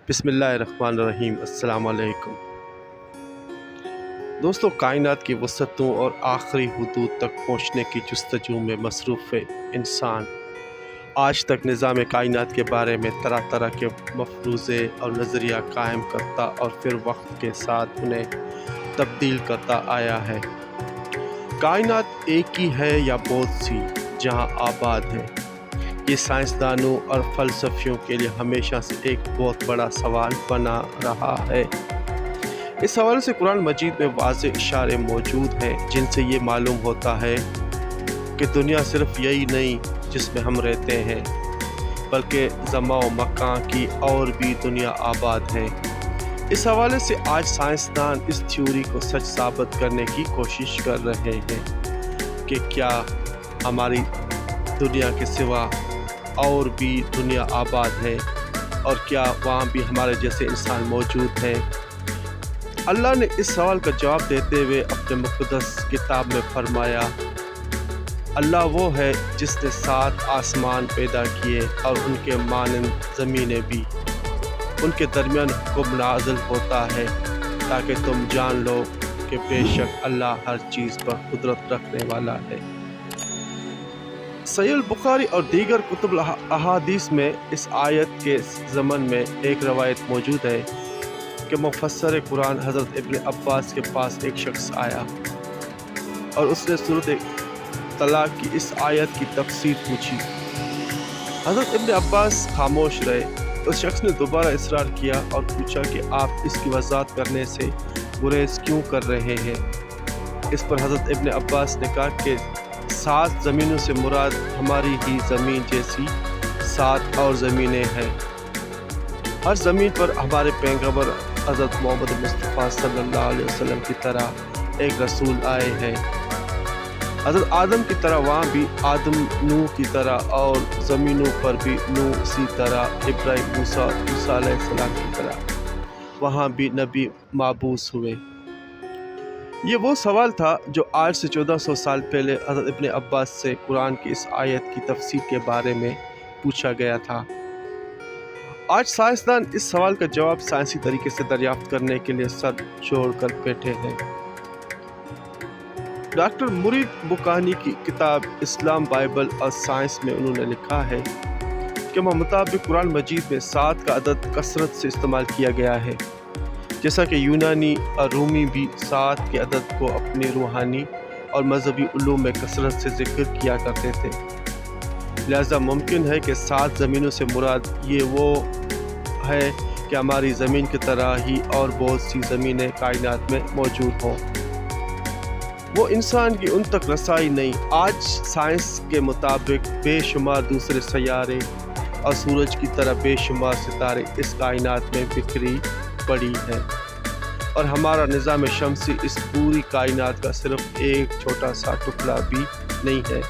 بسم اللہ الرحمن الرحیم۔ السلام علیکم دوستو، کائنات کی وسعتوں اور آخری حدود تک پہنچنے کی جستجو میں مصروف انسان آج تک نظام کائنات کے بارے میں طرح طرح کے مفروضے اور نظریہ قائم کرتا اور پھر وقت کے ساتھ انہیں تبدیل کرتا آیا ہے۔ کائنات ایک ہی ہے یا بہت سی جہاں آباد ہے؟ یہ سائنسدانوں اور فلسفیوں کے لیے ہمیشہ سے ایک بہت بڑا سوال بنا رہا ہے۔ اس حوالے سے قرآن مجید میں واضح اشارے موجود ہیں جن سے یہ معلوم ہوتا ہے کہ دنیا صرف یہی نہیں جس میں ہم رہتے ہیں، بلکہ زمان و مکان کی اور بھی دنیا آباد ہے۔ اس حوالے سے آج سائنسدان اس تھیوری کو سچ ثابت کرنے کی کوشش کر رہے ہیں کہ کیا ہماری دنیا کے سوا اور بھی دنیا آباد ہے اور کیا وہاں بھی ہمارے جیسے انسان موجود ہیں۔ اللہ نے اس سوال کا جواب دیتے ہوئے اپنے مقدس کتاب میں فرمایا، اللہ وہ ہے جس نے 7 آسمان پیدا کیے اور ان کے مانند زمینیں بھی، ان کے درمیان حکم نازل ہوتا ہے تاکہ تم جان لو کہ بے شک اللہ ہر چیز پر قدرت رکھنے والا ہے۔ صحیح البخاری اور دیگر کتب احادیث میں اس آیت کے ضمن میں ایک روایت موجود ہے کہ مفسر قرآن حضرت ابن عباس کے پاس ایک شخص آیا اور اس نے سورۃ طلاق کی اس آیت کی تفسیر پوچھی۔ حضرت ابن عباس خاموش رہے۔ اس شخص نے دوبارہ اصرار کیا اور پوچھا کہ آپ اس کی وضاحت کرنے سے گریز کیوں کر رہے ہیں؟ اس پر حضرت ابن عباس نے کہا کہ 7 زمینوں سے مراد ہماری ہی زمین جیسی 7 اور زمینیں ہیں۔ ہر زمین پر ہمارے پیغمبر حضرت محمد مصطفیٰ صلی اللہ علیہ وسلم کی طرح ایک رسول آئے ہیں۔ حضرت آدم کی طرح وہاں بھی آدم، نوح کی طرح اور زمینوں پر بھی نوح، اسی طرح ابراہیم، موسیٰ علیہ السلام کی طرح وہاں بھی نبی مبعوث ہوئے۔ یہ وہ سوال تھا جو آج سے 1400 سال پہلے حضرت ابن عباس سے قرآن کی اس آیت کی تفسیر کے بارے میں پوچھا گیا تھا۔ آج سائنسدان اس سوال کا جواب سائنسی طریقے سے دریافت کرنے کے لیے سر جوڑ کر بیٹھے ہیں۔ ڈاکٹر مرید بکانی کی کتاب اسلام، بائبل اور سائنس میں انہوں نے لکھا ہے کہ مطابق قرآن مجید میں 7 کا عدد کثرت سے استعمال کیا گیا ہے، جیسا کہ یونانی اور رومی بھی 7 کے عدد کو اپنے روحانی اور مذہبی علوم میں کثرت سے ذکر کیا کرتے تھے۔ لہذا ممکن ہے کہ 7 زمینوں سے مراد یہ وہ ہے کہ ہماری زمین کی طرح ہی اور بہت سی زمینیں کائنات میں موجود ہوں۔ وہ انسان کی ان تک رسائی نہیں۔ آج سائنس کے مطابق بے شمار دوسرے سیارے اور سورج کی طرح بے شمار ستارے اس کائنات میں بکھری پڑی ہے، اور ہمارا نظام شمسی اس پوری کائنات کا صرف ایک چھوٹا سا ٹکڑا بھی نہیں ہے۔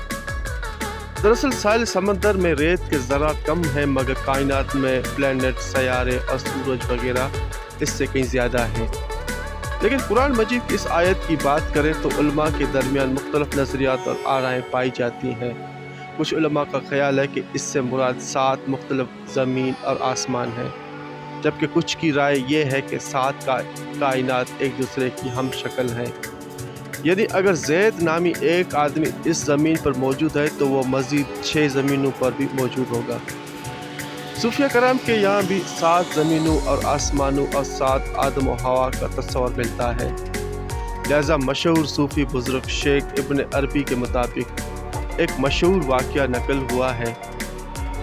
دراصل ساحل سمندر میں ریت کے ذرات کم ہیں، مگر کائنات میں پلانٹ، سیارے اور سورج وغیرہ اس سے کہیں زیادہ ہیں۔ لیکن قرآن مجید کی اس آیت کی بات کریں تو علماء کے درمیان مختلف نظریات اور آرائیں پائی جاتی ہیں۔ کچھ علماء کا خیال ہے کہ اس سے مراد 7 مختلف زمین اور آسمان ہے، جبکہ کچھ کی رائے یہ ہے کہ 7 کائنات ایک دوسرے کی ہم شکل ہیں، یعنی اگر زید نامی ایک آدمی اس زمین پر موجود ہے تو وہ مزید 6 زمینوں پر بھی موجود ہوگا۔ صوفیہ کرام کے یہاں بھی 7 زمینوں اور آسمانوں اور 7 آدم و حوا کا تصور ملتا ہے۔ لہذا مشہور صوفی بزرگ شیخ ابن عربی کے مطابق ایک مشہور واقعہ نقل ہوا ہے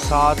7